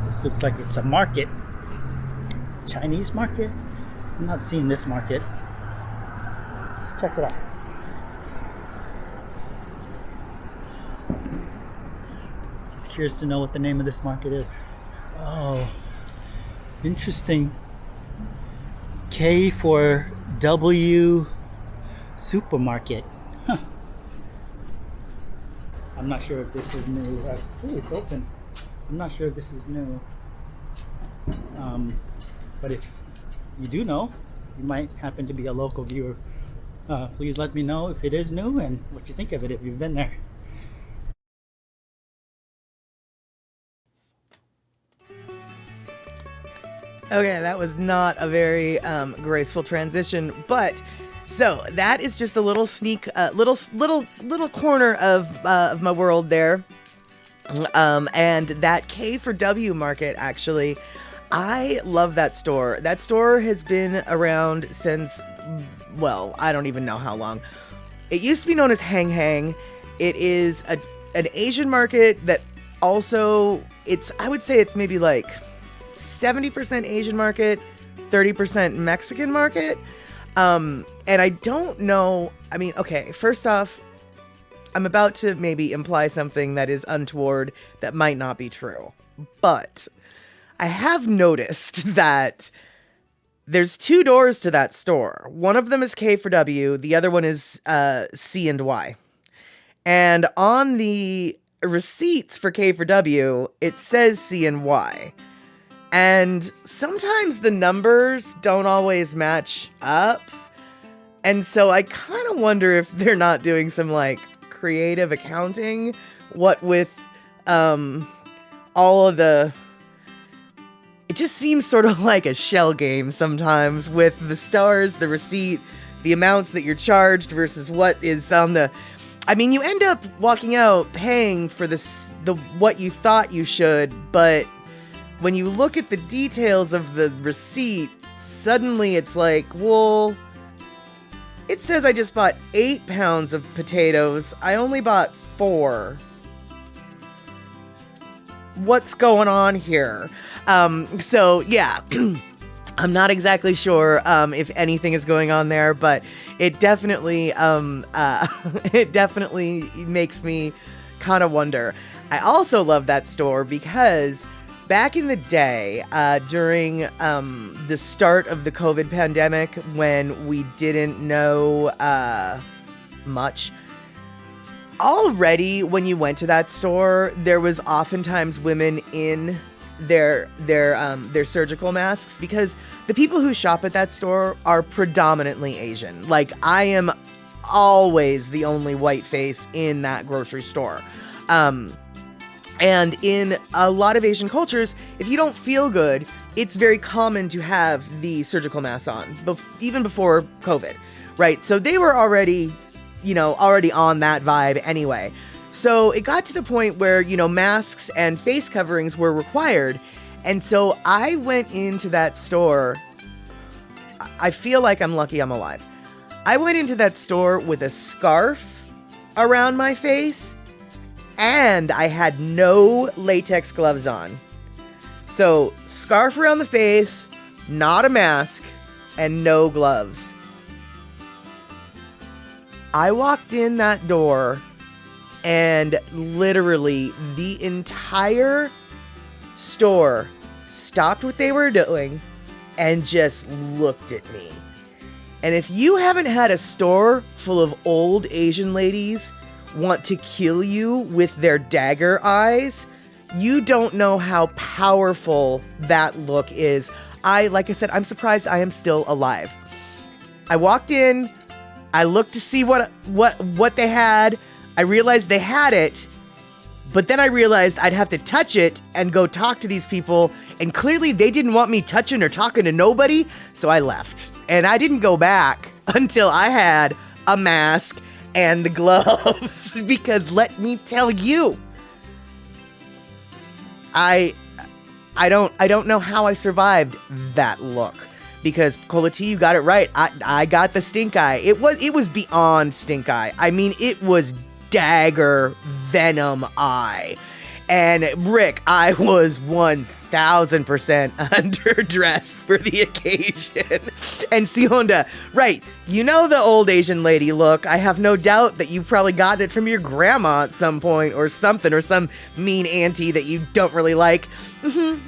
Speaker 9: This looks like it's a market. Chinese market? I'm not seeing this market. Let's check it out. Just curious to know what the name of this market is. Oh, interesting. K for W supermarket. Huh. I'm not sure if this is new. Ooh, it's open. I'm not sure if this is new. But if you do know, you might happen to be a local viewer. Please let me know if it is new and what you think of it if you've been there.
Speaker 1: Okay, that was not a very graceful transition, but so that is just a little sneak, little corner of my world there, and that K for W market. Actually, I love that store. That store has been around since, well, I don't even know how long. It used to be known as Hang Hang. It is an Asian market that also I would say it's maybe like 70% Asian market, 30% Mexican market. And I don't know. I mean, okay, first off, I'm about to maybe imply something that is untoward that might not be true. But I have noticed that there's 2 doors to that store. One of them is K for W. The other one is C and Y. And on the receipts for K for W, it says C and Y. And sometimes the numbers don't always match up. And so I kind of wonder if they're not doing some like creative accounting, what with all of the... It just seems sort of like a shell game sometimes with the stars, the receipt, the amounts that you're charged versus what is on the... I mean, you end up walking out paying for the what you thought you should, but when you look at the details of the receipt, suddenly it's like, well, it says I just bought 8 pounds of potatoes. I only bought 4. What's going on here? So yeah, I'm not exactly sure if anything is going on there, but it definitely makes me kind of wonder. I also love that store because back in the day, during the start of the COVID pandemic, when we didn't know much, already when you went to that store, there was oftentimes women in their surgical masks, because the people who shop at that store are predominantly Asian. Like, I am always the only white face in that grocery store. And in a lot of Asian cultures, if you don't feel good, it's very common to have the surgical mask on, even before COVID, right? So they were already on that vibe anyway. So it got to the point where, masks and face coverings were required. And so I went into that store. I feel like I'm lucky I'm alive. I went into that store with a scarf around my face, and I had no latex gloves on. So, scarf around the face, not a mask, and no gloves. I walked in that door, and literally the entire store stopped what they were doing and just looked at me. And if you haven't had a store full of old Asian ladies want to kill you with their dagger eyes, you don't know how powerful that look is. Like I said, I'm surprised I am still alive. I walked in, I looked to see what they had. I realized they had it, but then I realized I'd have to touch it and go talk to these people, and clearly they didn't want me touching or talking to nobody, so I left. And I didn't go back until I had a mask and gloves, because let me tell you, I don't know how I survived that look, because Cola T, you got it right. I got the stink eye. It was beyond stink eye. I mean, it was dagger venom eye. And Rick, I was 1000% underdressed for the occasion. And Sionda, right, you know the old Asian lady look. I have no doubt that you've probably gotten it from your grandma at some point or something, or some mean auntie that you don't really like.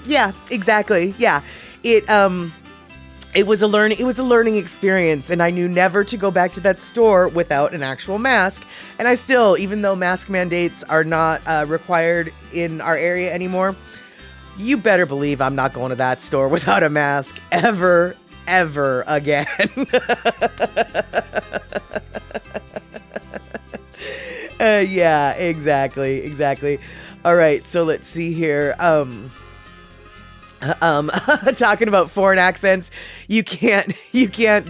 Speaker 1: Yeah, exactly. Yeah. It was a learning experience, and I knew never to go back to that store without an actual mask. And I still, even though mask mandates are not required in our area anymore, you better believe I'm not going to that store without a mask ever again. Yeah, exactly. All right, so let's see here. Talking about foreign accents, you can't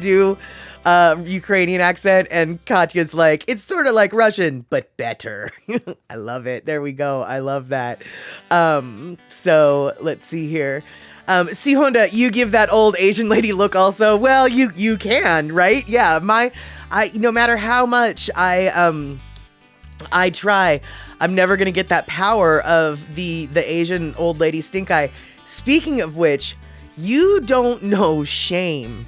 Speaker 1: do Ukrainian accent, and Katya's like, it's sort of like Russian but better. I love it. There we go. I love that. So let's see here. See, Honda, you give that old Asian lady look also. Well, you can, right? Yeah, no matter how much I try, I'm never gonna get that power of the Asian old lady stink eye. Speaking of which, you don't know shame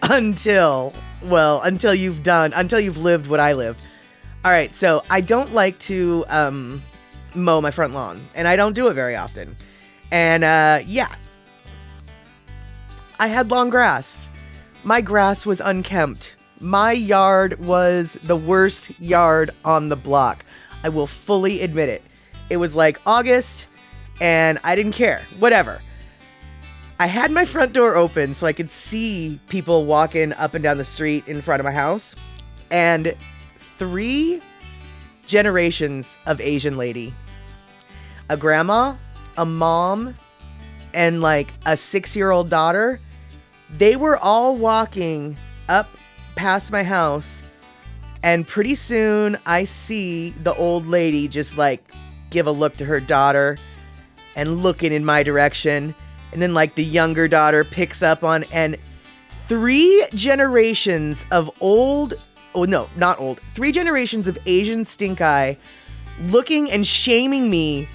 Speaker 1: until you've lived what I lived. All right, so I don't like to mow my front lawn, and I don't do it very often. And yeah, I had long grass. My grass was unkempt. My yard was the worst yard on the block. I will fully admit it. It was like August, and I didn't care. Whatever. I had my front door open so I could see people walking up and down the street in front of my house. And 3 generations of Asian lady. A grandma, a mom, and like a 6-year-old daughter. They were all walking up past my house. And pretty soon I see the old lady just like give a look to her daughter and looking in my direction. And then like the younger daughter picks up on, and 3 generations of 3 generations of Asian stink eye looking and shaming me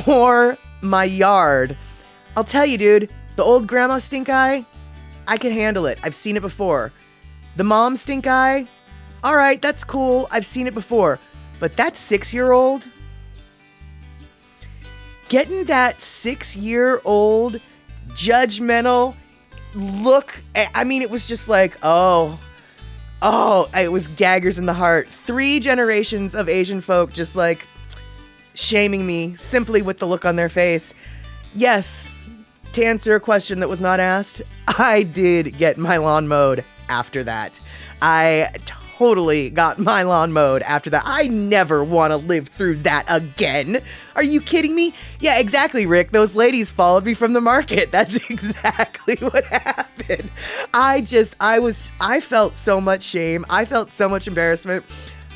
Speaker 1: for my yard. I'll tell you, dude, the old grandma stink eye, I can handle it. I've seen it before. The mom stink eye, all right, that's cool. I've seen it before. But that 6-year-old, getting that 6-year-old judgmental look, I mean, it was just like, oh, it was daggers in the heart. 3 generations of Asian folk just like shaming me simply with the look on their face. Yes, to answer a question that was not asked, I did get my lawn mowed after that. I totally got my lawn mowed after that. I never want to live through that again. Are you kidding me? Yeah, exactly, Rick. Those ladies followed me from the market. That's exactly what happened. I felt so much shame. I felt so much embarrassment.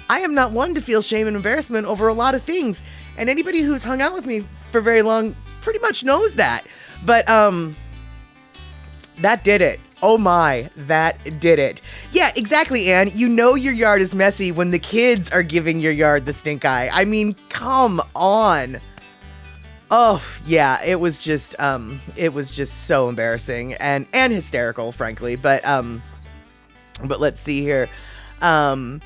Speaker 1: I am not one to feel shame and embarrassment over a lot of things. And anybody who's hung out with me for very long pretty much knows that. But, that did it. Oh my, that did it. Yeah, exactly, Anne. You know your yard is messy when the kids are giving your yard the stink eye. I mean, come on. Oh, yeah, it was just so embarrassing and hysterical, frankly. But let's see here. Pacola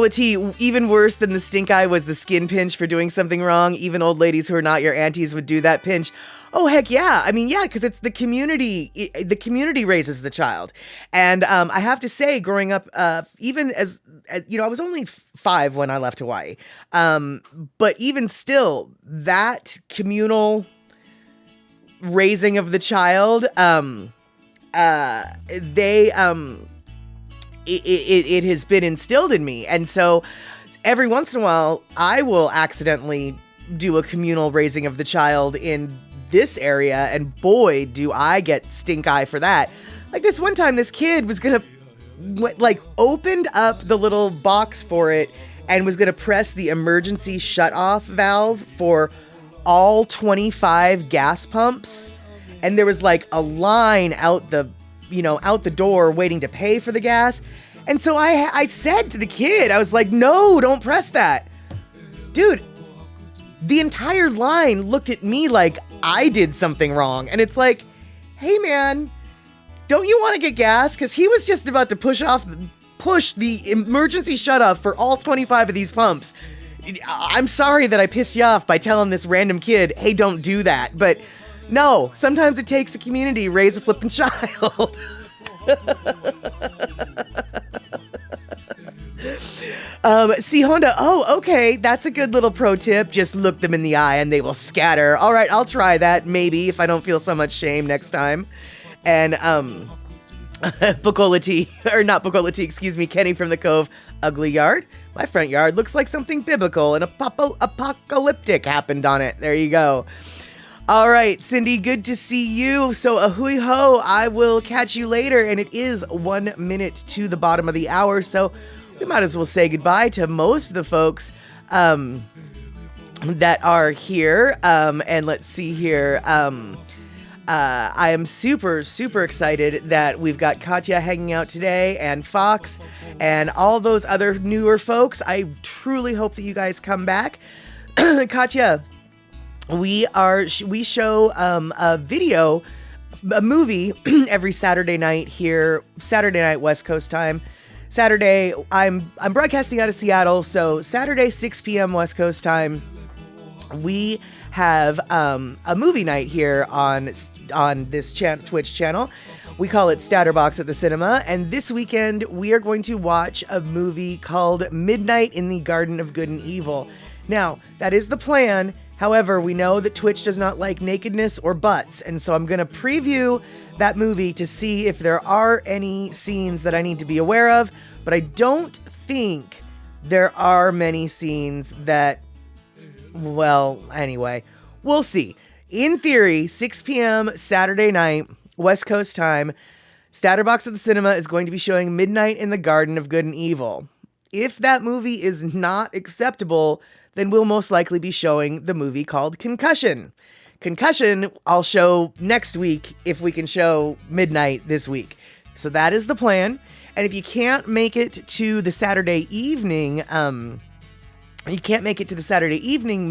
Speaker 1: T, even worse than the stink eye was the skin pinch for doing something wrong. Even old ladies who are not your aunties would do that pinch. Oh, heck yeah. I mean, yeah, because it's the community. The community raises the child. And I have to say, growing up, even as you know, I was only 5 when I left Hawaii. But even still, that communal raising of the child, it has been instilled in me. And so every once in a while, I will accidentally do a communal raising of the child in this area, and boy, do I get stink eye for that. Like this one time, this kid was gonna opened up the little box for it and was gonna press the emergency shut-off valve for all 25 gas pumps, and there was like a line out the door waiting to pay for the gas. And so I said to the kid, I was like, no, don't press that. Dude, the entire line looked at me like I did something wrong. And it's like, hey man, don't you want to get gas? Because he was just about to push the emergency shutoff for all 25 of these pumps. I'm sorry that I pissed you off by telling this random kid, hey, don't do that. But no, sometimes it takes a community to raise a flippin' child. See, Honda, oh, okay, that's a good little pro tip. Just look them in the eye and they will scatter. All right, I'll try that, maybe, if I don't feel so much shame next time. And, Bucola T, or not Bucola T, excuse me, Kenny from the Cove, ugly yard. My front yard looks like something biblical and apocalyptic happened on it. There you go. All right, Cindy, good to see you. So, ahui ho, I will catch you later. And it is 1 minute to the bottom of the hour. So, we might as well say goodbye to most of the folks that are here. And let's see here. I am super, super excited that we've got Katya hanging out today and Fox and all those other newer folks. I truly hope that you guys come back. Katya, we show a movie every Saturday night here, Saturday night West Coast time. Saturday, I'm broadcasting out of Seattle, so Saturday 6 p.m. West Coast time, we have a movie night here on this Twitch channel. We call it Statterbox at the Cinema, and this weekend we are going to watch a movie called Midnight in the Garden of Good and Evil. Now, that is the plan. However, we know that Twitch does not like nakedness or butts, and so I'm going to preview that movie to see if there are any scenes that I need to be aware of, but I don't think there are many scenes that, well, anyway, we'll see. In theory, 6 p.m. Saturday night, West Coast time, Statterbox at the Cinema is going to be showing Midnight in the Garden of Good and Evil. If that movie is not acceptable, then we'll most likely be showing the movie called Concussion. Concussion, I'll show next week if we can show Midnight this week. So that is the plan. And if you can't make it to the Saturday evening,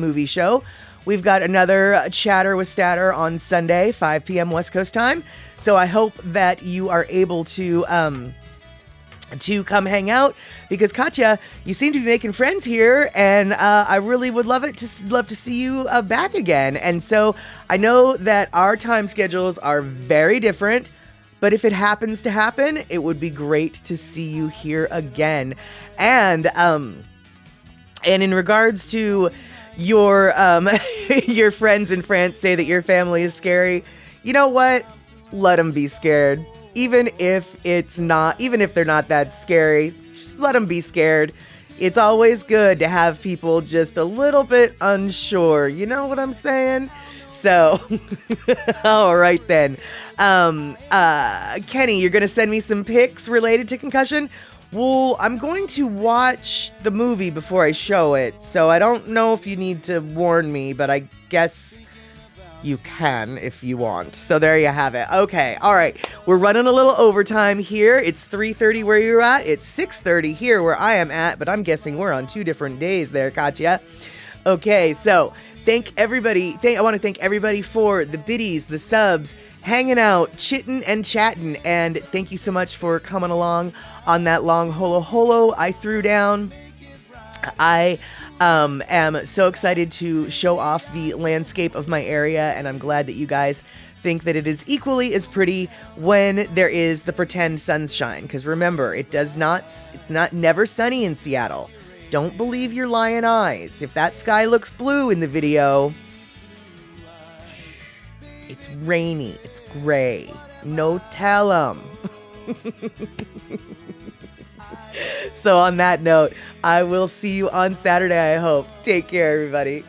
Speaker 1: movie show, we've got another Chatter with Statter on Sunday, 5 p.m. West Coast time. So I hope that you are able to come hang out, because Katya, you seem to be making friends here, and I really would love to see you back again. And so I know that our time schedules are very different, but if it happens to happen, it would be great to see you here again. And in regards to your your friends in France say that your family is scary, you know what? Let them be scared. Even if they're not that scary, just let them be scared. It's always good to have people just a little bit unsure. You know what I'm saying? So, all right then. Kenny, you're going to send me some pics related to Concussion? Well, I'm going to watch the movie before I show it, so I don't know if you need to warn me, but I guess you can if you want. So there you have it. Okay, all right. We're running a little overtime here. It's 3:30 where you're at. It's 6:30 here where I am at, but I'm guessing we're on 2 different days there, Katya. Okay, so thank everybody. I want to thank everybody for the biddies, the subs, hanging out, chitting and chatting, and thank you so much for coming along on that long holo I threw down. I am so excited to show off the landscape of my area, and I'm glad that you guys think that it is equally as pretty when there is the pretend sunshine, because remember, it's not never sunny in Seattle. Don't believe your lying eyes. If that sky looks blue in the video, it's rainy, it's gray. No tell 'em. So on that note, I will see you on Saturday, I hope. Take care, everybody.